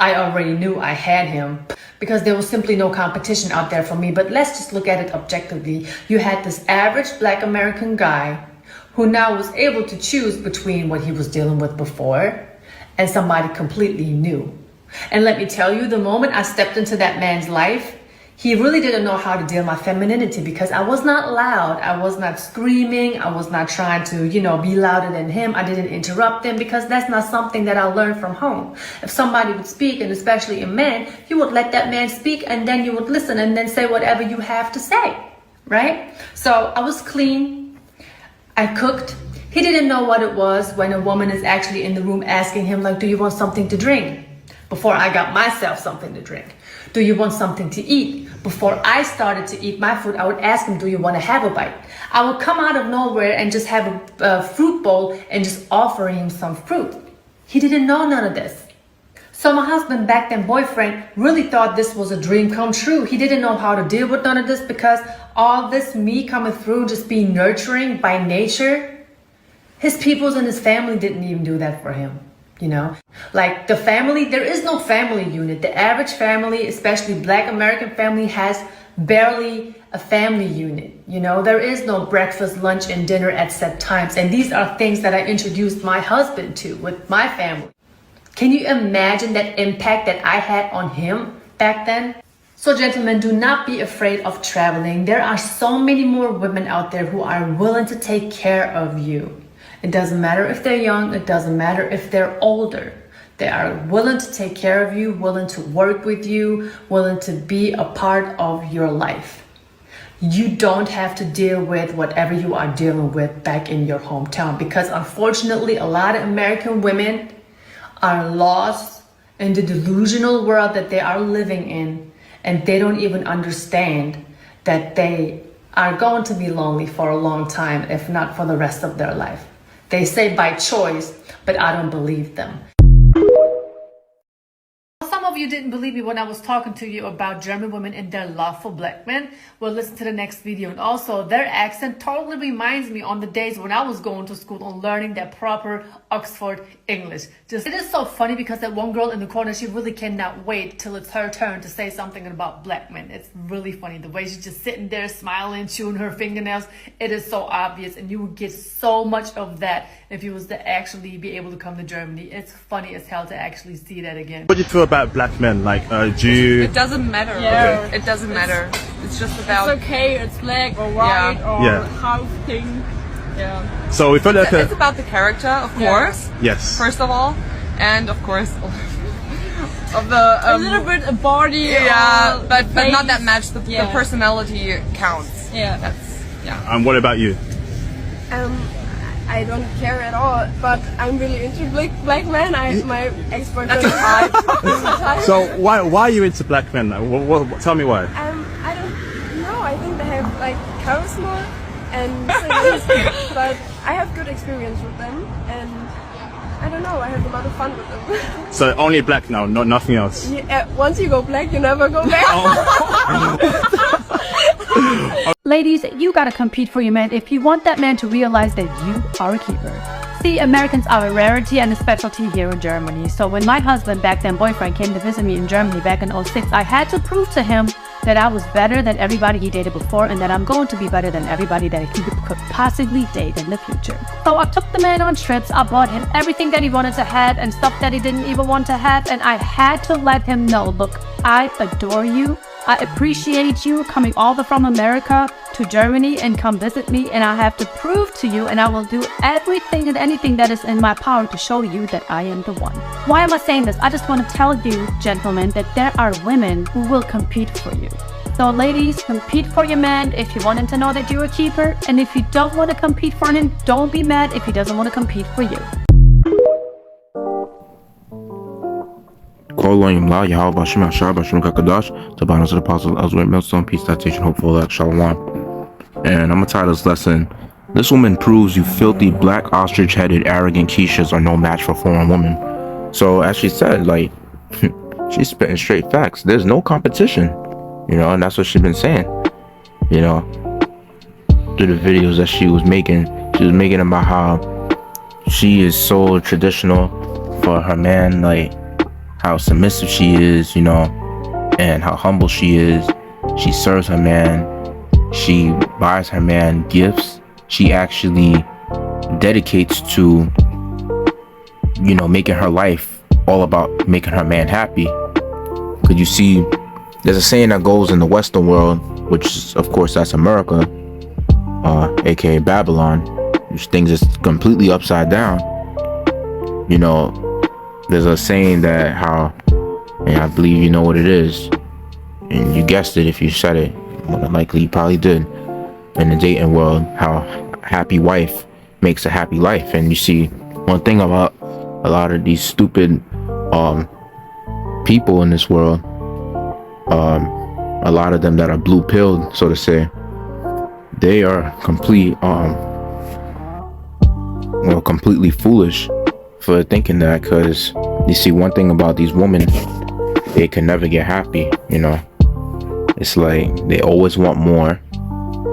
I already knew I had him because there was simply no competition out there for me. But let's just look at it objectively. You had this average Black American guy who now was able to choose between what he was dealing with before and somebody completely new. And let me tell you, the moment I stepped into that man's life, he really didn't know how to deal with my femininity because I was not loud. I was not screaming. I was not trying to, be louder than him. I didn't interrupt him because that's not something that I learned from home. If somebody would speak, and especially a man, you would let that man speak and then you would listen and then say whatever you have to say, right? So I was clean. I cooked. He didn't know what it was when a woman is actually in the room asking him, like, do you want something to drink? Before I got myself something to drink. Do you want something to eat? Before I started to eat my food, I would ask him, do you want to have a bite? I would come out of nowhere and just have a fruit bowl and just offer him some fruit. He didn't know none of this. So my husband, back then boyfriend, really thought this was a dream come true. He didn't know how to deal with none of this because all this me coming through, just being nurturing by nature, his peoples and his family didn't even do that for him. Like the family, there is no family unit. The average family, especially Black American family, has barely a family unit. There is no breakfast, lunch, and dinner at set times. And these are things that I introduced my husband to with my family. Can you imagine that impact that I had on him back then? So gentlemen, do not be afraid of traveling. There are so many more women out there who are willing to take care of you. It doesn't matter if they're young. It doesn't matter if they're older. They are willing to take care of you, willing to work with you, willing to be a part of your life. You don't have to deal with whatever you are dealing with back in your hometown because unfortunately, a lot of American women are lost in the delusional world that they are living in, and they don't even understand that they are going to be lonely for a long time, if not for the rest of their life. They say by choice, but I don't believe them. Some of you didn't believe me when I was talking to you about German women and their love for Black men. Well, listen to the next video. And also, their accent totally reminds me on the days when I was going to school and learning that proper Oxford English. It is so funny because that one girl in the corner, she really cannot wait till it's her turn to say something about Black men. It's really funny. The way she's just sitting there smiling, chewing her fingernails. It is so obvious, and you would get so much of that if you was to actually be able to come to Germany. It's funny as hell to actually see that again. What do you feel about Black men? Like, do you... It doesn't matter. Yeah. Okay. It doesn't matter. It's just about... It's okay, it's black or white or half thing. Yeah. So we feel like it's about the character, of course. Yes. First of all. And of course... of the... a little bit a body. Yeah, but not that much. The Yeah. personality counts. Yeah. That's... Yeah. And what about you? I don't care at all, but I'm really into black men. My ex-boyfriend. So why are you into Black men? Tell me why. I don't know. I think they have like charisma and but I have good experience with them, and I don't know. I have a lot of fun with them. So only Black now, nothing else. Yeah, once you go black, you never go back. Ladies, you gotta compete for your man if you want that man to realize that you are a keeper. See, Americans are a rarity and a specialty here in Germany. So when my husband, back then boyfriend, came to visit me in Germany back in 2006, I had to prove to him that I was better than everybody he dated before and that I'm going to be better than everybody that he could possibly date in the future. So I took the man on trips, I bought him everything that he wanted to have and stuff that he didn't even want to have, and I had to let him know, look, I adore you. I appreciate you coming all the way from America to Germany and come visit me, and I have to prove to you, and I will do everything and anything that is in my power to show you that I am the one. Why am I saying this? I just want to tell you, gentlemen, that there are women who will compete for you. So ladies, compete for your man if you want him to know that you're a keeper, and if you don't want to compete for him, don't be mad if he doesn't want to compete for you. Kolayimla, Yahweh Shem Ashar Bashim Kakadash, Tabanas of the Apostle, Elsewhere, Millstone, Peace, Citation, Hopeful, Elect, Shalom. And I'm gonna title this lesson, This Woman Proves You Filthy, Black, Ostrich-Headed, Arrogant Keishas Are No Match for Foreign Women. So, as she said, like, she's spitting straight facts. There's no competition, and that's what she's been saying, through the videos that she was making. She was making about how she is so traditional for her man, like, how submissive she is, you know, and how humble she is. She serves her man. She buys her man gifts. She actually dedicates to, you know, making her life all about making her man happy. Because you see, there's a saying that goes in the Western world, which is, of course, that's America, aka Babylon, which things is completely upside down. You know, there's a saying that how, and I believe you know what it is, and you guessed it if you said it, more than likely you probably did, in the dating world, how a happy wife makes a happy life. And you see, one thing about a lot of these stupid people in this world, a lot of them that are blue pilled, so to say, they are completely foolish for thinking that, because you see, one thing about these women, they can never get happy, you know. It's like they always want more.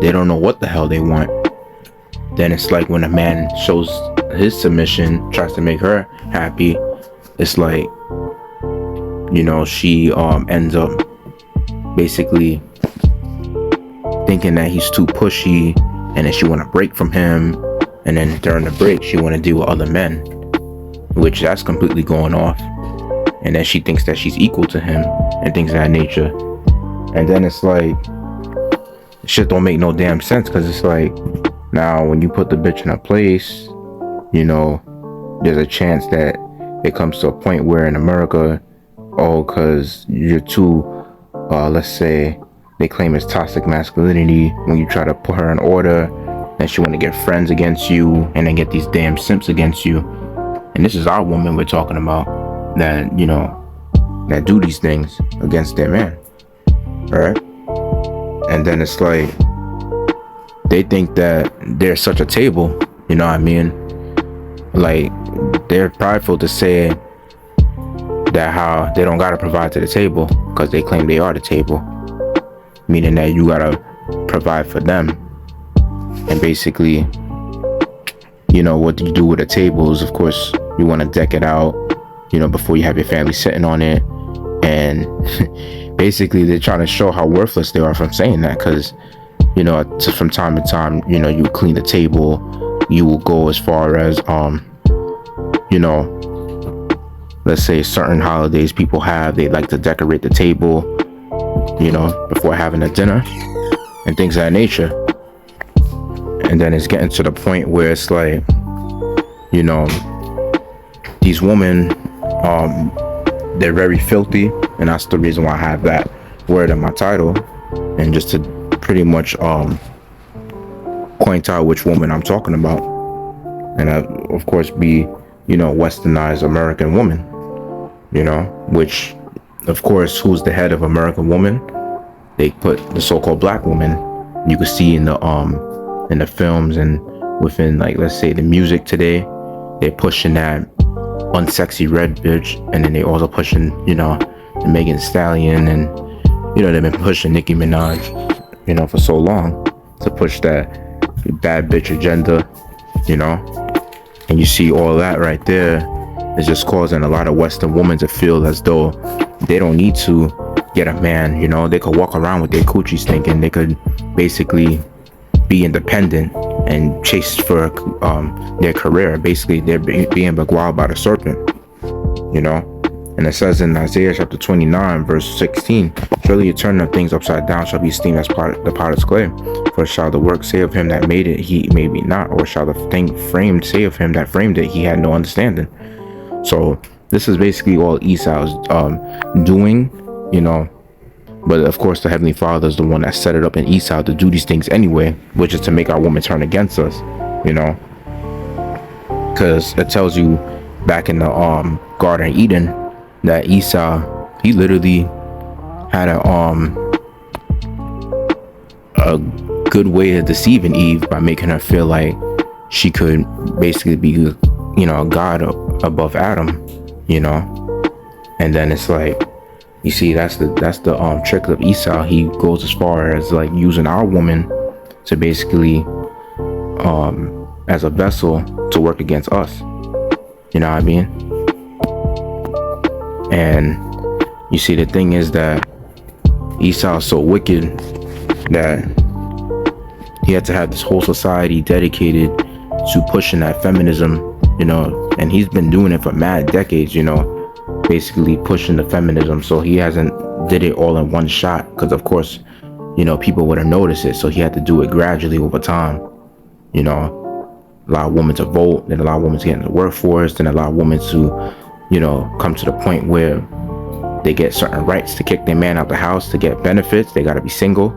They don't know what the hell they want. Then it's like when a man shows his submission, tries to make her happy, it's like, you know, she ends up basically thinking that he's too pushy, and then she want to break from him, and then during the break she want to deal with other men, which that's completely going off. And then she thinks that she's equal to him and things of that nature. And then it's like, shit don't make no damn sense, because it's like, now when you put the bitch in a place, you know, there's a chance that it comes to a point where in America, oh, because you're too, let's say, they claim it's toxic masculinity, when you try to put her in order, then she want to get friends against you, and then get these damn simps against you. And this is our woman we're talking about, that, you know, that do these things against their man, right? And then it's like, they think that they're such a table, you know what I mean? Like, they're prideful to say that how they don't gotta provide to the table, because they claim they are the table, meaning that you gotta provide for them. And basically, you know, what you do with a table is, of course, you want to deck it out, you know, before you have your family sitting on it. And basically they're trying to show how worthless they are from saying that, because, you know, from time to time, you know, you clean the table, you will go as far as you know, let's say certain holidays people have, they like to decorate the table, you know, before having a dinner and things of that nature. And then it's getting to the point where it's like, you know, these women, they're very filthy, and that's the reason why I have that word in my title, and just to pretty much point out which woman I'm talking about, and of course be, you know, westernized American woman, you know, which, of course, who's the head of American woman? They put the so-called black woman. You can see in the films and within, like, let's say the music today, they're pushing that unsexy red bitch, and then they also pushing, you know, the Megan Thee Stallion, and, you know, they've been pushing Nicki Minaj, you know, for so long, to push that bad bitch agenda, you know. And you see all that right there is just causing a lot of Western women to feel as though they don't need to get a man, you know. They could walk around with their coochies thinking they could basically be independent and chase for their career. Basically, they're being beguiled by the serpent, you know. And it says in Isaiah chapter 29 verse 16, surely you turn the things upside down shall be esteemed as the potter's clay. For shall the work say of him that made it, he made me not, or shall the thing framed say of him that framed it, he had no understanding. So this is basically all Esau's doing, you know. But of course, the Heavenly Father is the one that set it up in Esau to do these things anyway, which is to make our woman turn against us, you know. Because it tells you back in the Garden of Eden that Esau, he literally had a good way of deceiving Eve by making her feel like she could basically be, you know, a god above Adam, you know. And then it's like, you see, that's the trick of Esau. He goes as far as like using our woman to basically as a vessel to work against us, you know what I mean? And you see, the thing is that Esau is so wicked that he had to have this whole society dedicated to pushing that feminism, you know, and he's been doing it for mad decades, you know, basically pushing the feminism. So he hasn't did it all in one shot, because of course, you know, people would have noticed it. So he had to do it gradually over time, you know, allow women to vote, then allow women to get into the workforce, then allow women to, you know, come to the point where they get certain rights to kick their man out the house, to get benefits. They got to be single.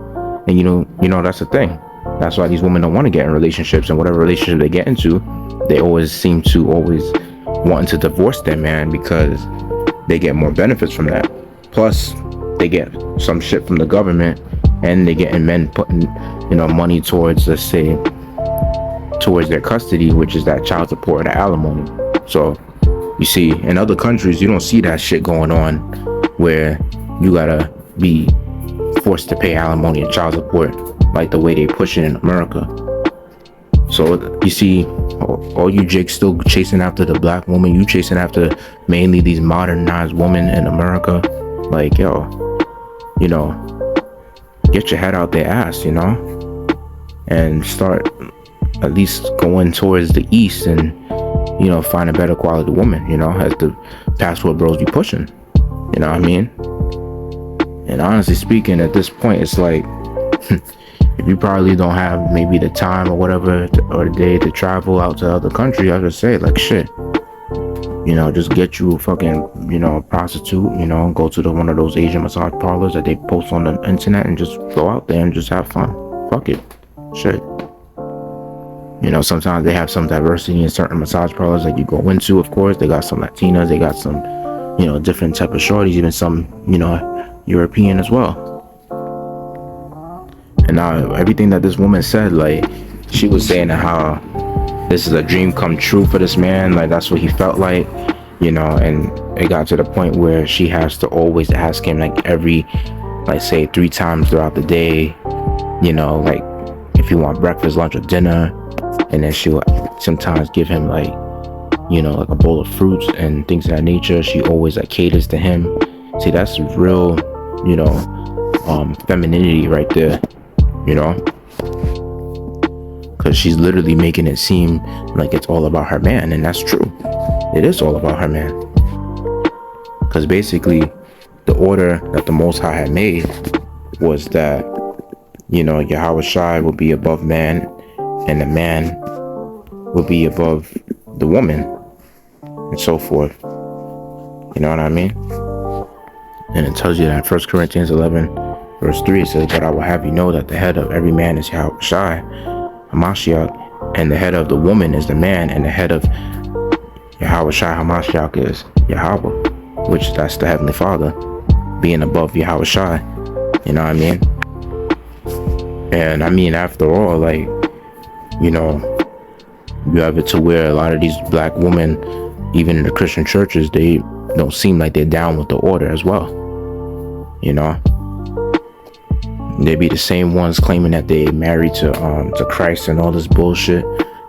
And you know, that's the thing. That's why these women don't want to get in relationships, and whatever relationship they get into, they always seem to wanting to divorce their man, because they get more benefits from that. Plus, they get some shit from the government, and they getting men putting, you know, money towards, let's say, towards their custody, which is that child support or the alimony. So, you see, in other countries, you don't see that shit going on, where you gotta be forced to pay alimony and child support like the way they push it in America. So you see, all you jakes still chasing after the black woman, you chasing after mainly these modernized women in America. Like, yo, you know, get your head out their ass, you know, and start at least going towards the east and, you know, find a better quality woman, you know, as the passport bros be pushing, you know what I mean? And honestly speaking, at this point, it's like, if you probably don't have maybe the time or whatever, or the day to travel out to other country, I just say, like, shit, you know, just get you a fucking, you know, prostitute, you know, go to one of those Asian massage parlors that they post on the internet, and just go out there and just have fun. Fuck it. Shit. You know, sometimes they have some diversity in certain massage parlors that you go into, of course. They got some Latinas, they got some, you know, different type of shorties, even some, you know, European as well. And now everything that this woman said, like, she was saying how this is a dream come true for this man, like that's what he felt like, you know. And it got to the point where she has to always ask him, like, every, like, say 3 times throughout the day, you know, like if you want breakfast, lunch, or dinner. And then she will sometimes give him, like, you know, like a bowl of fruits and things of that nature. She always, like, caters to him. See, that's real, you know, femininity right there, you know, because she's literally making it seem like it's all about her man. And that's true. It is all about her man, because basically the order that the Most High had made was that, you know, Yahweh will be above man, and the man will be above the woman, and so forth. You know what I mean? And it tells you that in 1 Corinthians 11 verse 3, it says, "But I will have you know that the head of every man is Yahweh Hamashiach, and the head of the woman is the man, and the head of Yahweh Hamashiach is Yahweh," which that's the Heavenly Father, being above Yahweh Shai. You know what I mean? And I mean, after all, like, you know, you have it to where a lot of these black women, even in the Christian churches, they don't seem like they're down with the order as well. You know, they be the same ones claiming that they married to Christ and all this bullshit,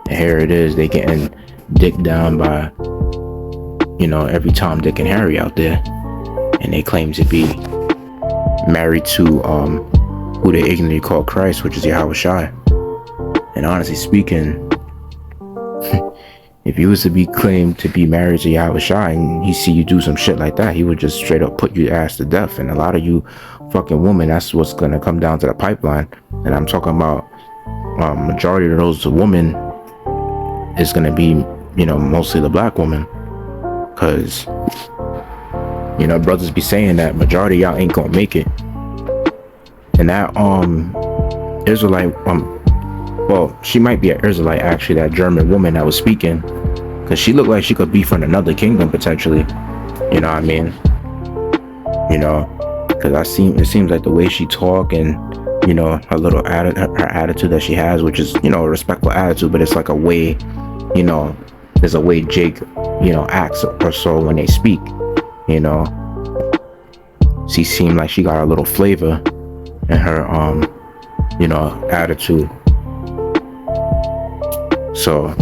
and here it is, they getting dicked down by, you know, every Tom, Dick, and Harry out there, and they claim to be married to who they ignorantly call Christ, which is Yahweh Shai. And honestly speaking, if you was to be claimed to be married to Yahweh Shai and he see you do some shit like that, he would just straight up put your ass to death. And a lot of you fucking women, that's what's gonna come down to the pipeline. And I'm talking about majority of those women is gonna be, you know, mostly the black woman, because, you know, brothers be saying that majority of y'all ain't gonna make it. And that Israelite, well, she might be an Israelite, actually, that German woman that was speaking, because she looked like she could be from another kingdom potentially. You know what I mean? You know, because it seems like the way she talk, and, you know, her attitude that she has, which is, you know, a respectful attitude, but it's like a way, you know, there's a way Jake, you know, acts or so when they speak. You know, she seemed like she got a little flavor in her you know, attitude. So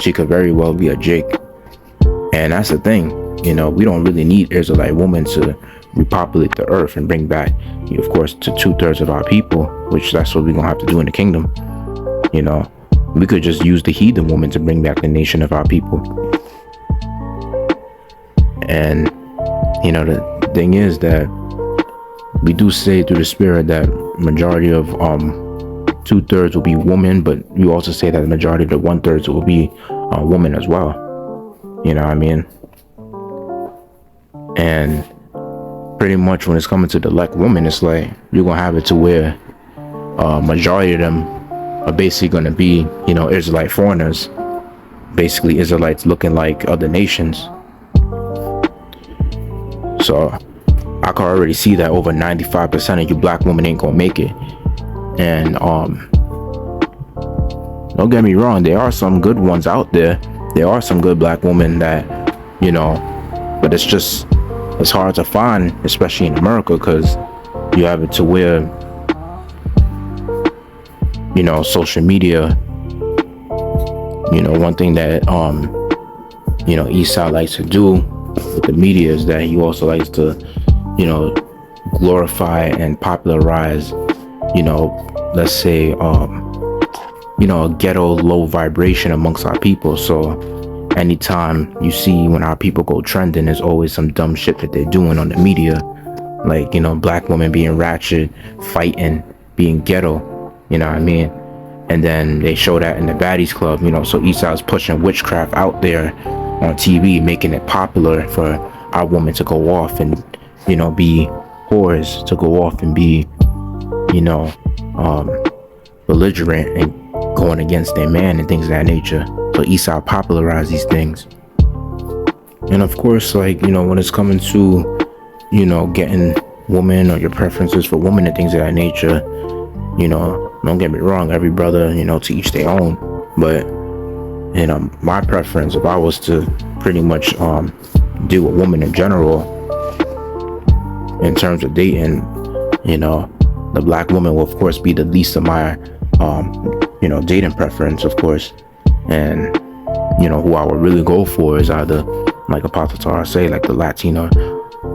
she could very well be a Jake. And that's the thing, You know, we don't really need Israelite women to repopulate the earth and bring back, of course, to 2/3 of our people, which that's what we're gonna have to do in the kingdom. You know, we could just use the heathen woman to bring back the nation of our people. And you know, the thing is that we do say through the spirit that majority of 2/3 will be women, but we also say that the majority of the 1/3 will be women as well. You know what I mean? And pretty much when it's coming to the elect woman, it's like you're gonna have it to where majority of them are basically gonna be, you know, Israelite foreigners, basically Israelites looking like other nations. So I can already see that over 95% of you black women ain't gonna make it. And don't get me wrong, there are some good ones out there. There are some good black women that, you know, but it's hard to find, especially in America, because you have it to where, you know, social media, you know, one thing that you know, Esau likes to do with the media is that he also likes to, you know, glorify and popularize, you know, let's say you know, a ghetto low vibration amongst our people. So anytime you see when our people go trending, there's always some dumb shit that they're doing on the media, like, you know, black women being ratchet, fighting, being ghetto, you know what I mean? And then they show that in the baddies club, you know. So Esau's pushing witchcraft out there on TV, making it popular for our women to go off and, you know, be whores, to go off and be, you know, belligerent and going against their man and things of that nature. So Esau popularized these things. And of course, like, you know, when it's coming to, you know, getting women or your preferences for women and things of that nature, you know, don't get me wrong, every brother, you know, to each their own. But, you know, my preference, if I was to pretty much deal with women in general, in terms of dating, you know, the black woman will of course be the least of my you know, dating preference, of course. And, you know, who I would really go for is either, like Apostle Tara say, like the Latina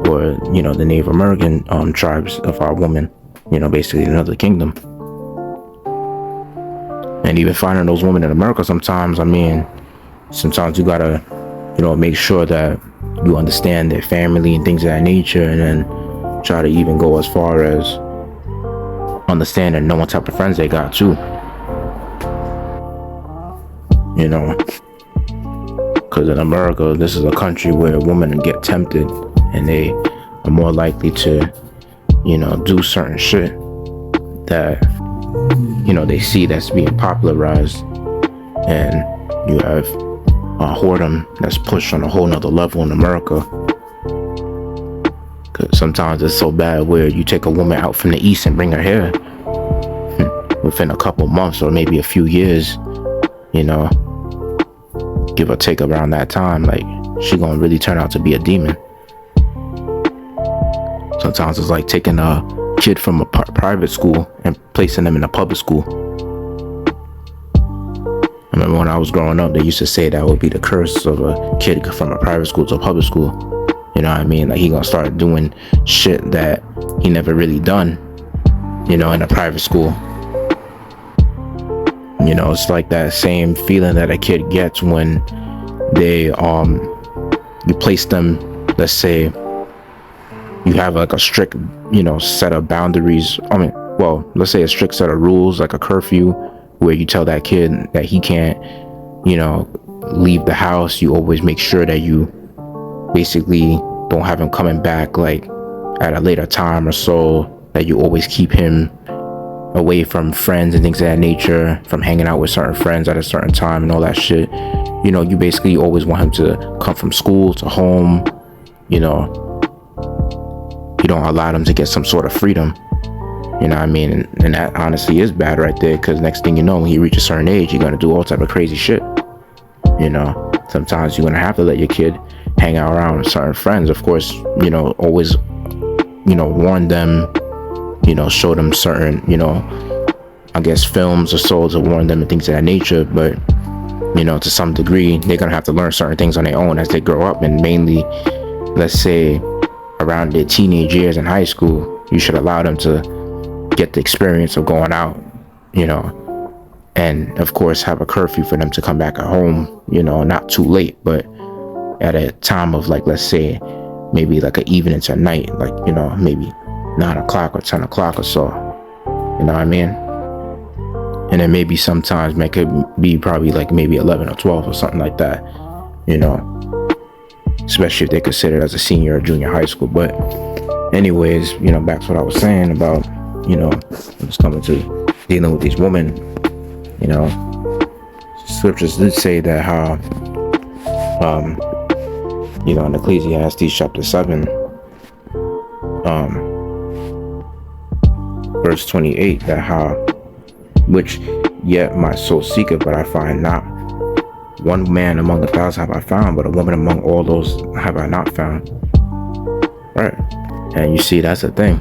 or, you know, the Native American tribes of our women, you know, basically another kingdom. And even finding those women in America sometimes, I mean, sometimes you gotta, you know, make sure that you understand their family and things of that nature, and then try to even go as far as understanding knowing what type of friends they got too. You know, because in America, this is a country where women get tempted and they are more likely to, you know, do certain shit that, you know, they see that's being popularized. And you have whoredom that's pushed on a whole nother level in America. Because sometimes it's so bad where you take a woman out from the east and bring her here within a couple months or maybe a few years, you know, give or take around that time, like, she gonna really turn out to be a demon. Sometimes it's like taking a kid from a private school and placing them in a public school. I remember when I was growing up, they used to say that would be the curse of a kid from a private school to a public school. You know what I mean? Like, he gonna start doing shit that he never really done, you know, in a private school. You know, it's like that same feeling that a kid gets when they you place them, let's say you have like a strict, you know, set of boundaries. I mean, well, let's say a strict set of rules, like a curfew, where you tell that kid that he can't, you know, leave the house. You always make sure that you basically don't have him coming back like at a later time or so, that you always keep him away from friends and things of that nature, from hanging out with certain friends at a certain time and all that shit. You know, you basically always want him to come from school to home. You know, you don't allow them to get some sort of freedom. You know what I mean? And that honestly is bad right there, because next thing you know, when you reach a certain age, you're gonna do all type of crazy shit. You know, sometimes you're gonna have to let your kid hang out around with certain friends. Of course, you know, always, you know, warn them, you know, show them certain, you know, I guess films or so to warn them and things of that nature. But, you know, to some degree, they're gonna have to learn certain things on their own as they grow up. And mainly, let's say, around their teenage years in high school, you should allow them to get the experience of going out, and of course have a curfew for them to come back at home, not too late, but at a time of, like, let's say maybe like an evening to night, like, maybe 9 o'clock or 10 o'clock or so, you know what I mean? And then maybe sometimes it could be probably like maybe 11 or 12 or something like that, especially if they consider it as a senior or junior high school. But anyways, back to what I was saying about, when it's coming to dealing with these women, scriptures did say that how, in Ecclesiastes chapter 7, verse 28, that how, which yet my soul seeketh, but I find not. One man among 1,000 have I found, but a woman among all those have I not found. Right. And you see, that's the thing.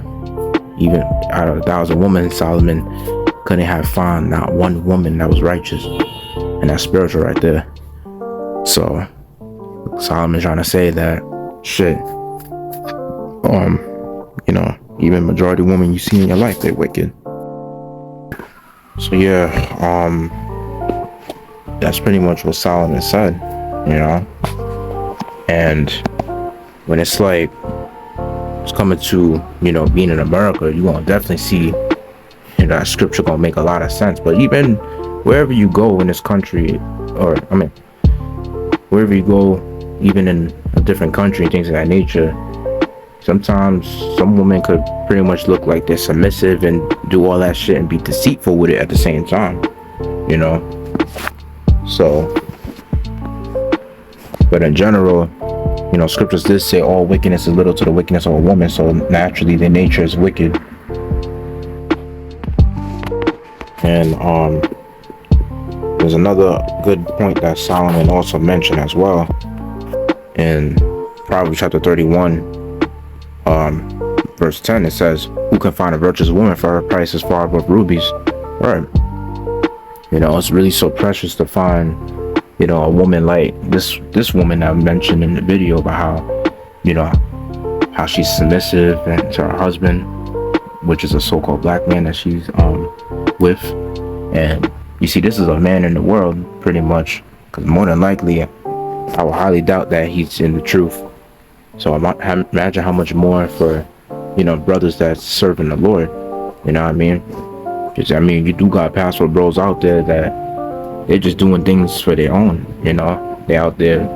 Even out of 1,000 women, Solomon couldn't have found not one woman that was righteous. And that's spiritual right there. So Solomon's trying to say that shit, even majority of women you see in your life, they're wicked. So yeah, that's pretty much what Solomon said, and when it's like, it's coming to, being in America, you're gonna definitely see, that scripture gonna make a lot of sense. But even wherever you go in this country, wherever you go, even in a different country, things of that nature, sometimes some women could pretty much look like they're submissive and do all that shit and be deceitful with it at the same time, So, but in general, scriptures did say all wickedness is little to the wickedness of a woman, so naturally their nature is wicked. And there's another good point that Solomon also mentioned as well in Proverbs chapter 31, verse 10. It says, who can find a virtuous woman, for her price is far above rubies. Right. It's really so precious to find, a woman like this woman I mentioned in the video about how, how she's submissive and to her husband, which is a so-called black man that she's with. And you see, this is a man in the world pretty much, because more than likely I would highly doubt that he's in the truth. So imagine how much more for brothers that's serving the Lord, you know what I mean? Because you do got passport bros out there that they're just doing things for their own, they out there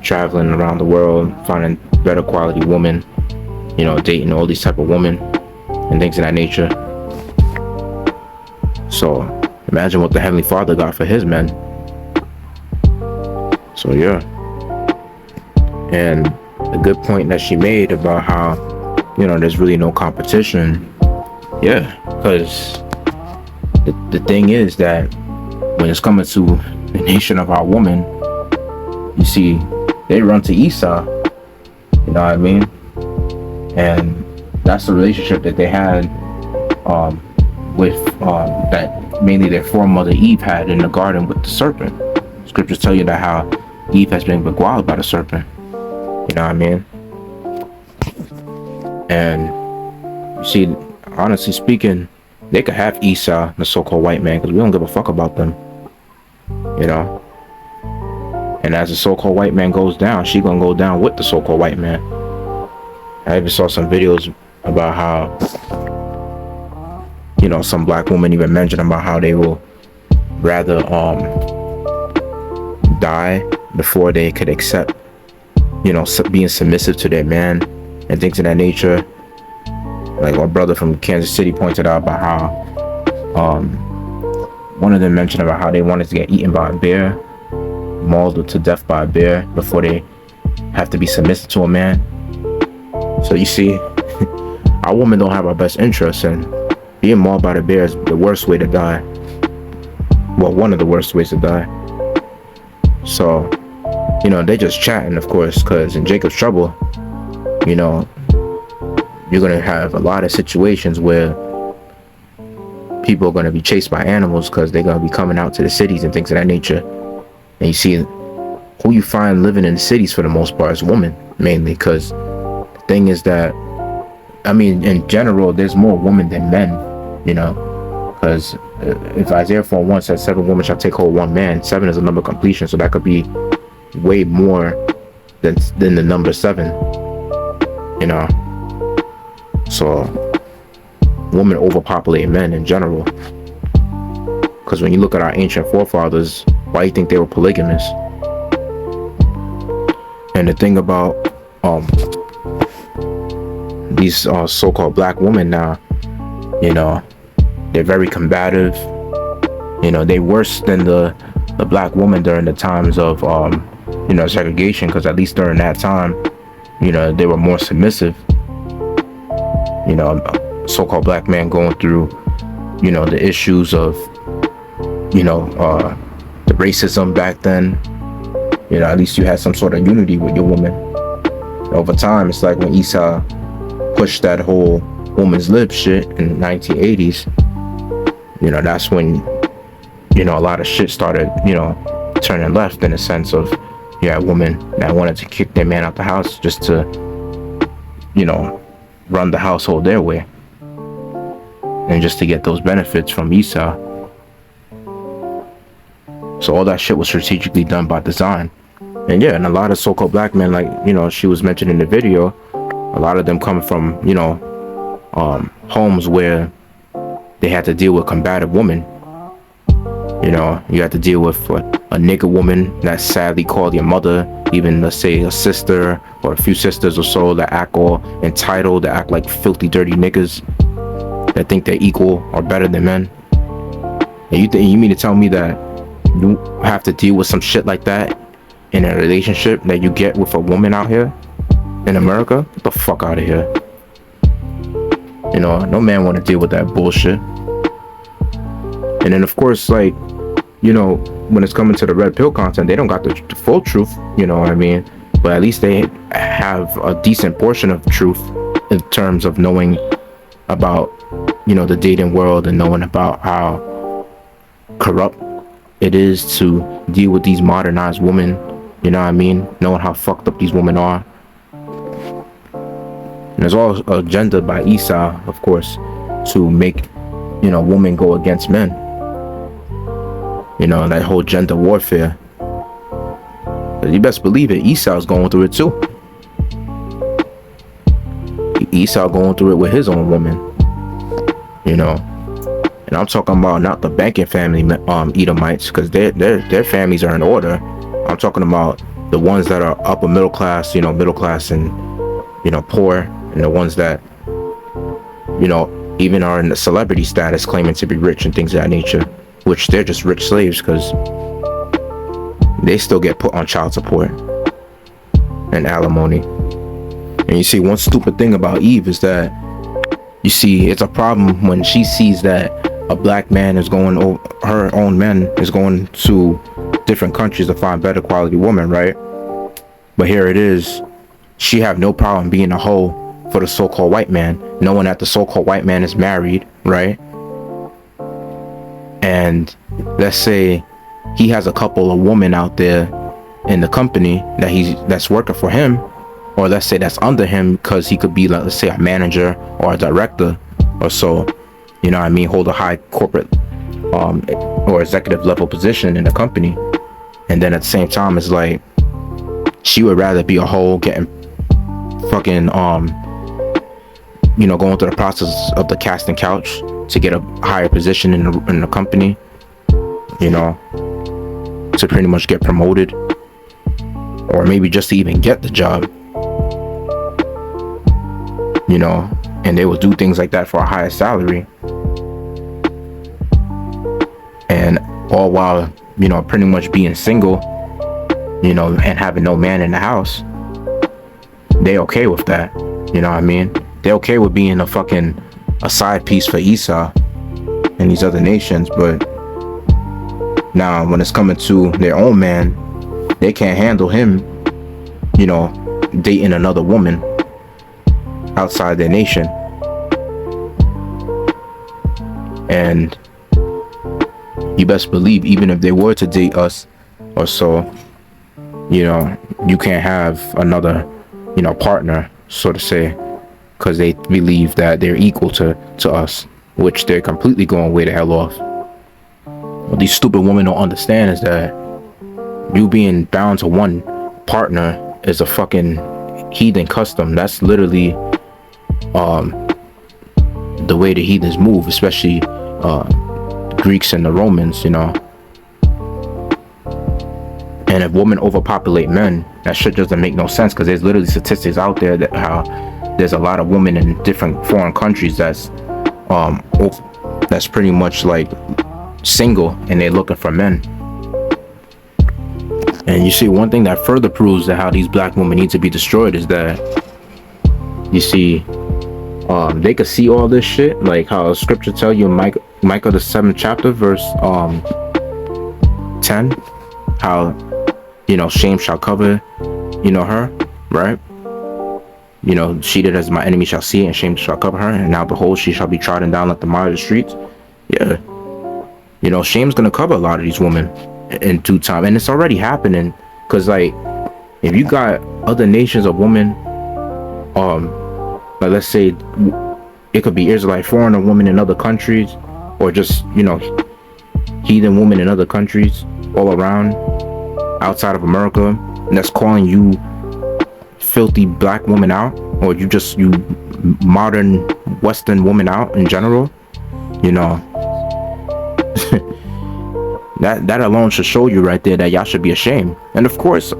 traveling around the world, finding better quality women, dating all these type of women and things of that nature. So imagine what the Heavenly Father got for his men. So yeah. And a good point that she made about how, there's really no competition. Yeah, because the thing is that when it's coming to the nation of our woman, you see, they run to Esau, you know what I mean? And that's the relationship that they had with that mainly their foremother Eve had in the garden with the serpent. Scriptures tell you that how Eve has been beguiled by the serpent, you know what I mean? And you see, honestly speaking, they could have Esau, the so-called white man, because we don't give a fuck about them, and as the so-called white man goes down, she gonna go down with the so-called white man. I even saw some videos about how, some black women even mentioned about how they will rather die before they could accept, being submissive to their man and things of that nature. Like our brother from Kansas City pointed out about how one of them mentioned about how they wanted to get eaten by a bear, mauled to death by a bear before they have to be submissive to a man. So you see, our women don't have our best interests, and being mauled by the bear is the worst way to die. Well, one of the worst ways to die. So, they just chatting, of course, because in Jacob's trouble, you're going to have a lot of situations where people are going to be chased by animals because they're going to be coming out to the cities and things of that nature. And you see, who you find living in the cities for the most part is women. mainly, because the thing is that, I mean, in general, there's more women than men, you know, because if Isaiah 4:1 says 7 women shall take hold of 1 man, 7 is a number of completion, so that could be way more than the number 7, you know. So women overpopulate men in general, because when you look at our ancient forefathers, why do you think they were polygamous? And the thing about these so-called black women now, you know, they're very combative. You know, they worse than the black woman during the times of you know, segregation, because at least during that time, you know, they were more submissive. You know, so-called black man going through, you know, the issues of, you know, the racism back then. You know, at least you had some sort of unity with your woman. Over time, it's like when Esau pushed that whole woman's lib shit in the 1980s, you know, that's when, you know, a lot of shit started, you know, turning left, in a sense of, you had women that wanted to kick their man out the house just to, you know, run the household their way, and just to get those benefits from Esau. So all that shit was strategically done by design. And yeah, and a lot of so-called black men, like, you know, she was mentioned in the video, a lot of them come from, you know, homes where they had to deal with combative women. You know, you had to deal with a nigger woman that's sadly called your mother, even, let's say, a sister or a few sisters or so that act all entitled, that act like filthy, dirty niggas, that think they're equal or better than men. And you mean to tell me that you have to deal with some shit like that in a relationship that you get with a woman out here in America? Get the fuck out of here. You know, no man want to deal with that bullshit. And then, of course, like, you know, when it's coming to the red pill content, they don't got the full truth, you know what I mean? But at least they have a decent portion of truth in terms of knowing about, you know, the dating world, and knowing about how corrupt it is to deal with these modernized women, you know what I mean? Knowing how fucked up these women are. And there's all agenda by Esau, of course, to make, you know, women go against men. You know, that whole gender warfare. But you best believe it, Esau's going through it too. Esau going through it with his own woman. You know. And I'm talking about not the banking family Edomites, because their families are in order. I'm talking about the ones that are upper middle class, you know, middle class and, you know, poor, and the ones that, you know, even are in the celebrity status, claiming to be rich and things of that nature, which they're just rich slaves, because they still get put on child support and alimony. And you see, one stupid thing about Eve is that, you see, it's a problem when she sees that a black man is going, her own men is going to different countries to find better quality women, right? But here it is, she have no problem being a hoe for the so-called white man, knowing that the so-called white man is married, right? And let's say he has a couple of women out there in the company that's working for him, or let's say that's under him, because he could be, like, let's say, a manager or a director or so, you know what I mean, hold a high corporate or executive level position in the company. And then at the same time, it's like she would rather be a hoe, getting fucking you know, going through the process of the casting couch to get a higher position in the company, you know, to pretty much get promoted, or maybe just to even get the job, you know. And they will do things like that for a higher salary, and all while, you know, pretty much being single, you know, and having no man in the house. They okay with that, you know what I mean? They're okay with being a side piece for Esau and these other nations. But now when it's coming to their own man, they can't handle him, you know, dating another woman outside their nation. And you best believe, even if they were to date us or so, you know, you can't have another, partner, so to say, because they believe that they're equal to us, which they're completely going way the hell off. What these stupid women don't understand is that you being bound to one partner is a fucking heathen custom. That's literally the way the heathens move, especially Greeks and the Romans, And if women overpopulate men, that shit doesn't make no sense, because there's literally statistics out there that how there's a lot of women in different foreign countries that's pretty much like single, and they're looking for men. And you see, one thing that further proves that how these black women need to be destroyed is that, you see, they could see all this shit, like how scripture tell you in Micah the 7th chapter verse 10, how shame shall cover her, right? She that is my enemy shall see it, and shame shall cover her, and now behold, she shall be trodden down like the mire of the streets. Yeah, shame's gonna cover a lot of these women in due time, and it's already happening. Because like, if you got other nations of women, like let's say it could be Israelite foreigner women in other countries, or just heathen women in other countries all around outside of America, and that's calling you filthy black woman out, or you modern Western woman out in general, that alone should show you right there that y'all should be ashamed. And of course,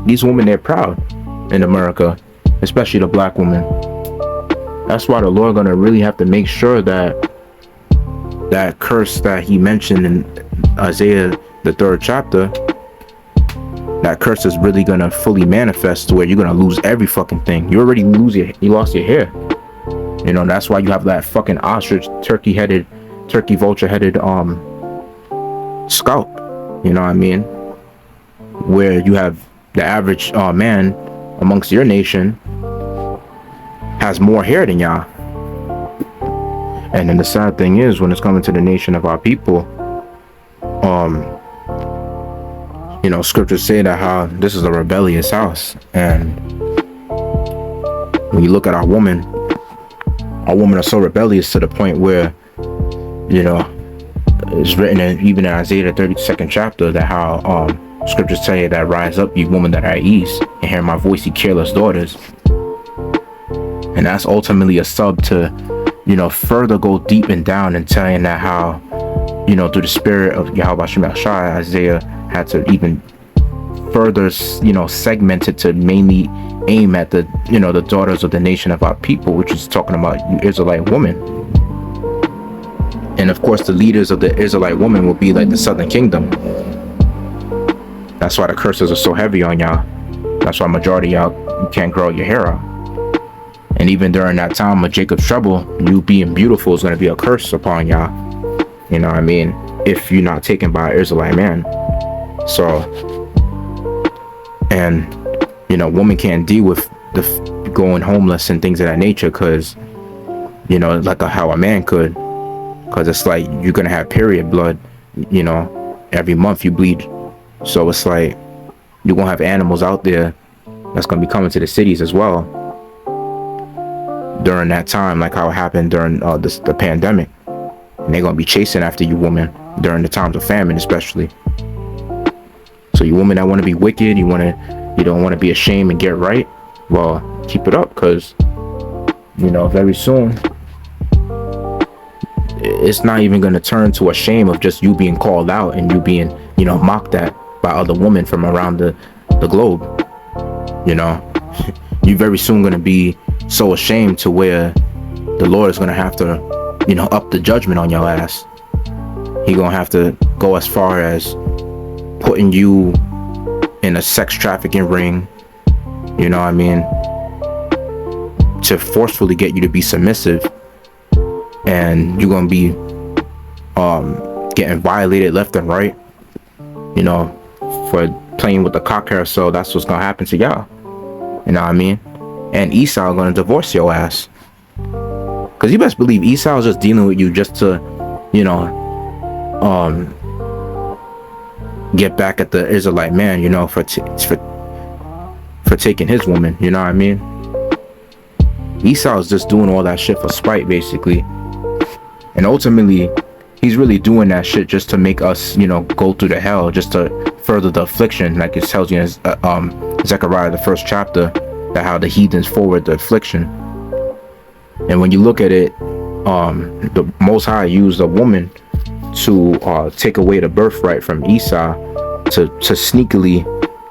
these women, they're proud in America, especially the black women. That's why the Lord gonna really have to make sure that that curse that he mentioned in Isaiah the 3rd chapter, that curse is really gonna fully manifest to where you're gonna lose every fucking thing. You already you lost your hair. That's why you have that fucking ostrich, turkey vulture headed scalp. You know what I mean? Where you have the average man amongst your nation has more hair than y'all. And then the sad thing is, when it's coming to the nation of our people, scriptures say that how this is a rebellious house. And when you look at our women are so rebellious to the point where, it's written even in Isaiah the 32nd chapter that how scriptures tell you that rise up, ye women that are at ease, and hear my voice, ye careless daughters. And that's ultimately a sub to, further go deep and down and telling that how, through the spirit of Yahweh Shemashai, Isaiah had to even further, segment it to mainly aim at the, the daughters of the nation of our people, which is talking about you Israelite women. And of course, the leaders of the Israelite woman will be like the southern kingdom. That's why the curses are so heavy on y'all. That's why majority of y'all, you can't grow your hair out. And even during that time of Jacob's trouble, you being beautiful is going to be a curse upon y'all. You know what I mean? If you're not taken by an Israelite man. So, and, women can't deal with the going homeless and things of that nature because, like how a man could. Because it's like you're going to have period blood, every month you bleed. So it's like you're going to have animals out there that's going to be coming to the cities as well during that time, like how it happened during the pandemic. And they're going to be chasing after you women during the times of famine, especially. So you women that want to be wicked, you don't want to be ashamed and get right, well, keep it up, because very soon it's not even going to turn to a shame of just you being called out and you being mocked at by other women from around the globe. You're very soon going to be so ashamed to where the Lord is going to have to up the judgment on your ass. He gonna have to go as far as putting you in a sex trafficking ring, you know what I mean, to forcefully get you to be submissive, and you're gonna be getting violated left and right, for playing with the cock carousel. That's what's gonna happen to y'all, you know what I mean. And Esau gonna divorce your ass, because you best believe Esau is just dealing with you just to get back at the Israelite man, for for taking his woman, you know what I mean? Esau is just doing all that shit for spite, basically. And ultimately, he's really doing that shit just to make us, you know, go through the hell, just to further the affliction, like it tells you in Zechariah, the 1st chapter, that how the heathens forward the affliction. And when you look at it, the Most High used a woman to take away the birthright from Esau, to sneakily,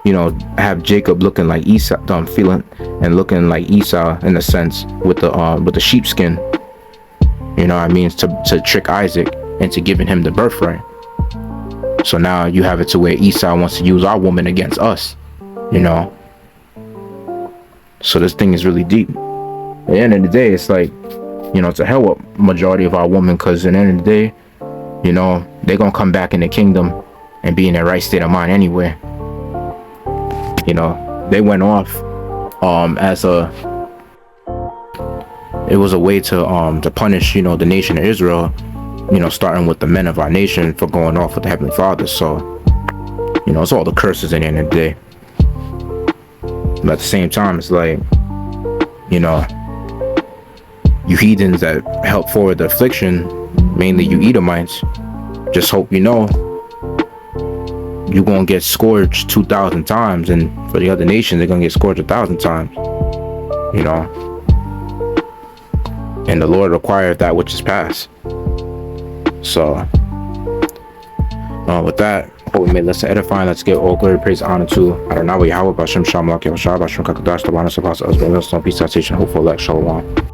you know, have Jacob looking like Esau, feeling and looking like Esau in a sense, with the sheepskin, you know what I mean, to trick Isaac into giving him the birthright. So now you have it to where Esau wants to use our woman against us, you know. So this thing is really deep. At the end of the day, it's like, you know, to hell with majority of our women, because at the end of the day, you know, they're gonna come back in the kingdom and be in their right state of mind anyway. You know, they went off it was a way to punish, you know, the nation of Israel, you know, starting with the men of our nation for going off with the Heavenly Father. So, you know, it's all the curses at the end of the day. But at the same time, it's like, you know, you heathens that help forward the affliction, mainly you Edomites, just hope you know you're gonna get scourged 2,000 times, and for the other nations, they're gonna get scourged 1,000 times, you know. And the Lord required that which is past. So, with that, hope we made lesson edifying. Let's give all glory, praise, honor to Adonai Yahweh, Bashem Shalom, Yasharahla, Bashem Kakadash, the Bonus of Us, Peace, citation, hopeful elect, Shalom.